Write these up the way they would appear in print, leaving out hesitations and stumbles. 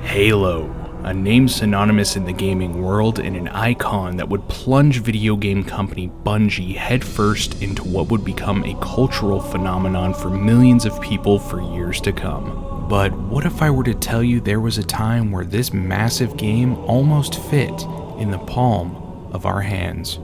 Halo, a name synonymous in the gaming world and an icon that would plunge video game company Bungie headfirst into what would become a cultural phenomenon for millions of people for years to come. But what if I were to tell you there was a time where this massive game almost fit in the palm of our hands?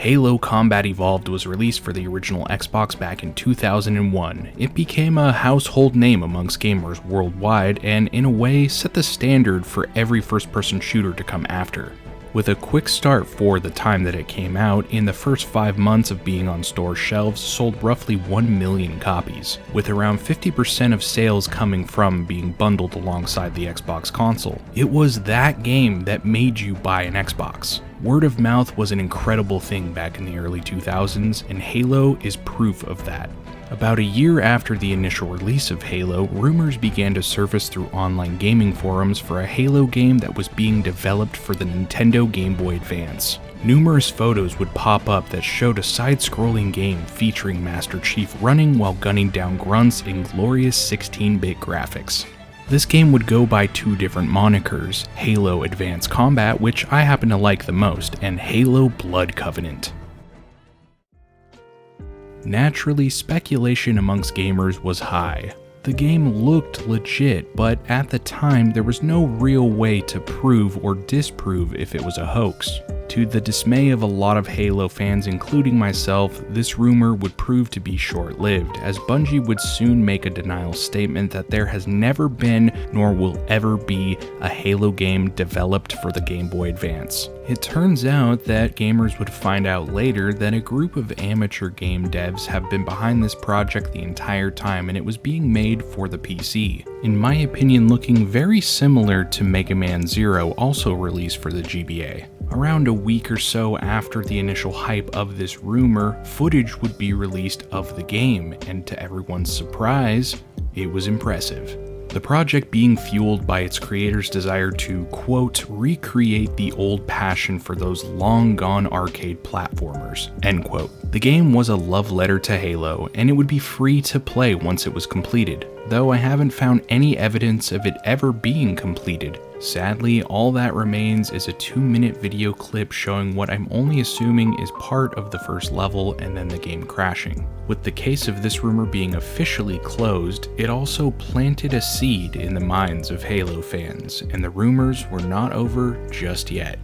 Halo Combat Evolved was released for the original Xbox back in 2001. It became a household name amongst gamers worldwide and in a way set the standard for every first-person shooter to come after. With a quick start for the time that it came out, in the first 5 months of being on store shelves sold roughly 1 million copies, with around 50% of sales coming from being bundled alongside the Xbox console. It was that game that made you buy an Xbox. Word of mouth was an incredible thing back in the early 2000s, and Halo is proof of that. About a year after the initial release of Halo, rumors began to surface through online gaming forums for a Halo game that was being developed for the Nintendo Game Boy Advance. Numerous photos would pop up that showed a side-scrolling game featuring Master Chief running while gunning down grunts in glorious 16-bit graphics. This game would go by two different monikers, Halo Advanced Combat, which I happen to like the most, and Halo Blood Covenant. Naturally, speculation amongst gamers was high. The game looked legit, but at the time there was no real way to prove or disprove if it was a hoax. To the dismay of a lot of Halo fans, including myself, this rumor would prove to be short-lived, as Bungie would soon make a denial statement that there has never been nor will ever be a Halo game developed for the Game Boy Advance. It turns out that gamers would find out later that a group of amateur game devs have been behind this project the entire time, and it was being made for the PC. In my opinion, looking very similar to Mega Man Zero, also released for the GBA. Around a week or so after the initial hype of this rumor, footage would be released of the game, and to everyone's surprise, it was impressive. The project being fueled by its creator's desire to, quote, recreate the old passion for those long-gone arcade platformers, end quote. The game was a love letter to Halo, and it would be free to play once it was completed, though I haven't found any evidence of it ever being completed. Sadly, all that remains is a 2-minute video clip showing what I'm only assuming is part of the first level and then the game crashing. With the case of this rumor being officially closed, it also planted a seed in the minds of Halo fans, and the rumors were not over just yet.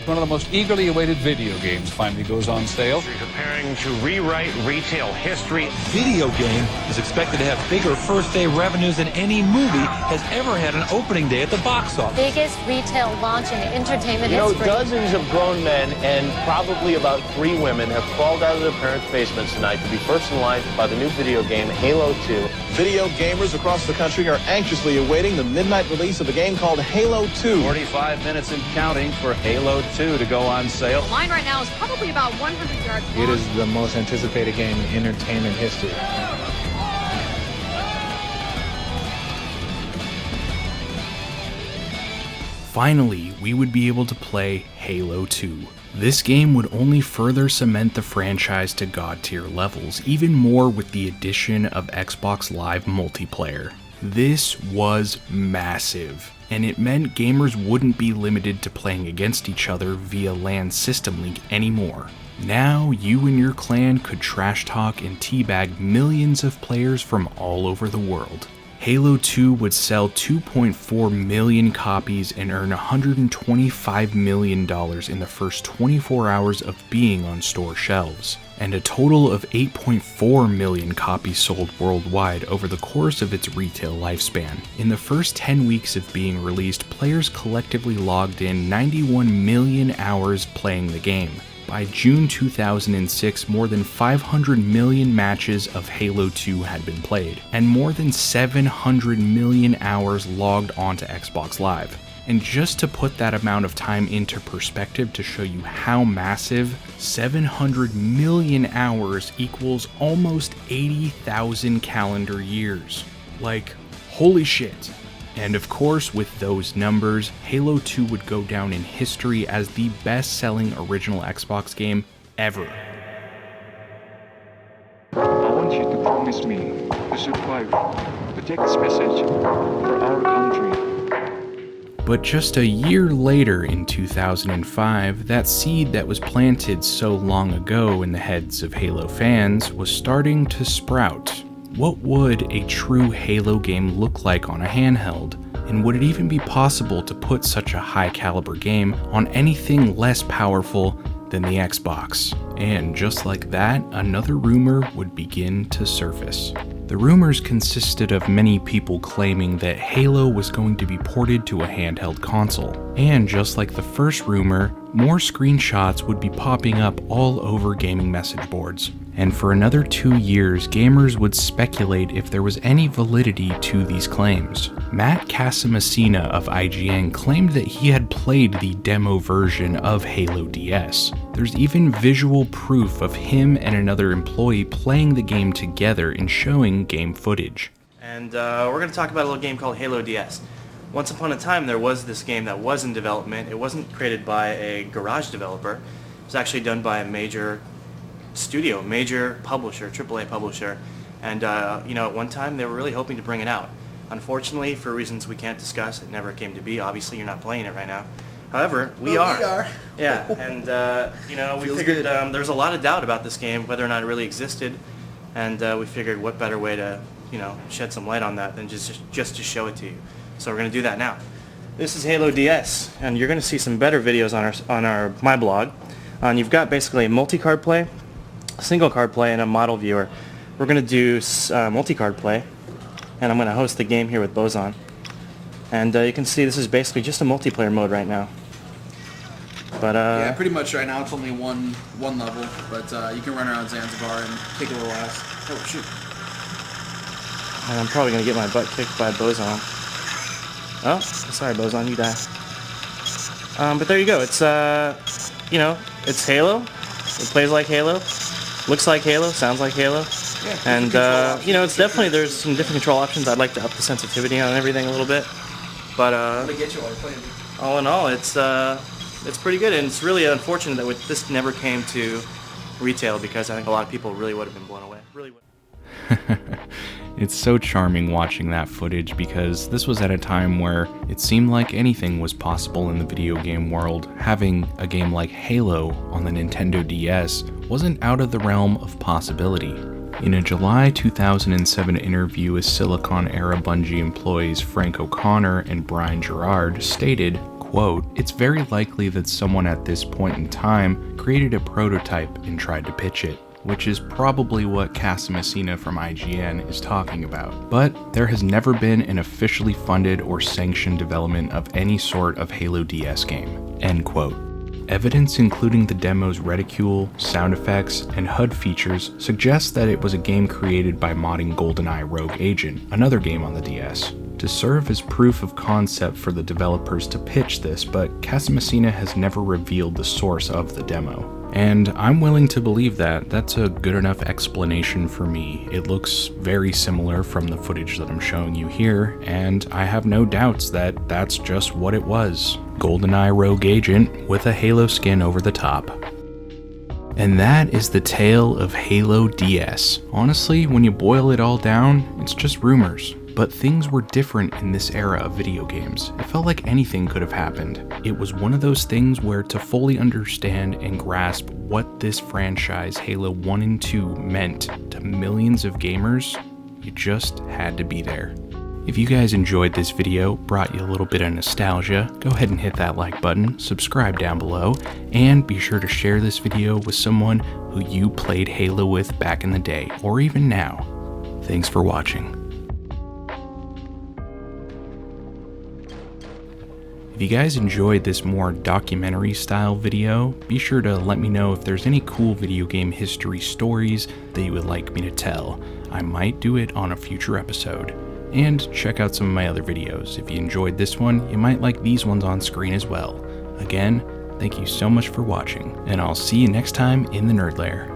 One of the most eagerly awaited video games finally goes on sale. Preparing to rewrite retail history. Video game is expected to have bigger first-day revenues than any movie has ever had an opening day at the box office. Biggest retail launch in entertainment history. Dozens of grown men and probably about 3 women have crawled out of their parents' basements tonight to be first in line by the new video game Halo 2. Video gamers across the country are anxiously awaiting the midnight release of a game called Halo 2. 45 minutes and counting for Halo 2 to go on sale. The line right now is probably about 100 yards long. It is the most anticipated game in entertainment history. Finally, we would be able to play Halo 2. This game would only further cement the franchise to god-tier levels, even more with the addition of Xbox Live multiplayer. This was massive, and it meant gamers wouldn't be limited to playing against each other via LAN system link anymore. Now, you and your clan could trash talk and teabag millions of players from all over the world. Halo 2 would sell 2.4 million copies and earn $125 million in the first 24 hours of being on store shelves, and a total of 8.4 million copies sold worldwide over the course of its retail lifespan. In the first 10 weeks of being released, players collectively logged in 91 million hours playing the game. By June 2006, more than 500 million matches of Halo 2 had been played, and more than 700 million hours logged onto Xbox Live. And just to put that amount of time into perspective to show you how massive, 700 million hours equals almost 80,000 calendar years. Like, holy shit. And of course, with those numbers, Halo 2 would go down in history as the best-selling original Xbox game ever. I want you to promise me to survive, to take this message for our country. But just a year later, in 2005, that seed that was planted so long ago in the heads of Halo fans was starting to sprout. What would a true Halo game look like on a handheld? And would it even be possible to put such a high-caliber game on anything less powerful than the Xbox? And just like that, another rumor would begin to surface. The rumors consisted of many people claiming that Halo was going to be ported to a handheld console. And just like the first rumor, more screenshots would be popping up all over gaming message boards. And for another 2 years, gamers would speculate if there was any validity to these claims. Matt Casamassina of IGN claimed that he had played the demo version of Halo DS. There's even visual proof of him and another employee playing the game together and showing game footage. And we're going to talk about a little game called Halo DS. Once upon a time there was this game that was in development. It wasn't created by a garage developer. It was actually done by a major studio, major publisher, AAA publisher. And at one time they were really hoping to bring it out. Unfortunately, for reasons we can't discuss, it never came to be. Obviously you're not playing it right now. However, we are. Yeah, and we figured there's a lot of doubt about this game, whether or not it really existed, and we figured what better way to, shed some light on that than just to show it to you. So we're going to do that now. This is Halo DS, and you're going to see some better videos on my blog. And you've got basically a multi-card play, a single card play, and a model viewer. We're going to do multi-card play, and I'm going to host the game here with Bozon. And you can see this is basically just a multiplayer mode right now. But yeah, pretty much right now it's only one level, but you can run around Zanzibar and kick a little ass. Oh shoot! And I'm probably gonna get my butt kicked by Bozon. Oh, sorry Bozon, you die. But there you go. It's it's Halo. It plays like Halo, looks like Halo, sounds like Halo. Yeah, and it's definitely, there's some different control options. I'd like to up the sensitivity on everything a little bit. But all in all, it's pretty good, and it's really unfortunate that this never came to retail, because I think a lot of people really would have been blown away. Really would. It's so charming watching that footage, because this was at a time where it seemed like anything was possible in the video game world. Having a game like Halo on the Nintendo DS wasn't out of the realm of possibility. In a July 2007 interview with Silicon-era Bungie employees Frank O'Connor and Brian Gerard stated, quote, "It's very likely that someone at this point in time created a prototype and tried to pitch it," which is probably what Casamassina from IGN is talking about. But there has never been an officially funded or sanctioned development of any sort of Halo DS game, end quote. Evidence including the demo's reticule, sound effects, and HUD features suggests that it was a game created by modding GoldenEye Rogue Agent, another game on the DS, to serve as proof of concept for the developers to pitch this, but Casamassina has never revealed the source of the demo. And I'm willing to believe that. That's a good enough explanation for me. It looks very similar from the footage that I'm showing you here, and I have no doubts that that's just what it was. GoldenEye Rogue Agent with a Halo skin over the top. And that is the tale of Halo DS. Honestly, when you boil it all down, it's just rumors. But things were different in this era of video games. It felt like anything could have happened. It was one of those things where to fully understand and grasp what this franchise Halo 1 and 2 meant to millions of gamers, you just had to be there. If you guys enjoyed this video, brought you a little bit of nostalgia, go ahead and hit that like button, subscribe down below, and be sure to share this video with someone who you played Halo with back in the day, or even now. Thanks for watching. If you guys enjoyed this more documentary style video, be sure to let me know if there's any cool video game history stories that you would like me to tell. I might do it on a future episode. And check out some of my other videos. If you enjoyed this one, you might like these ones on screen as well. Again, thank you so much for watching, and I'll see you next time in the Nerd Lair.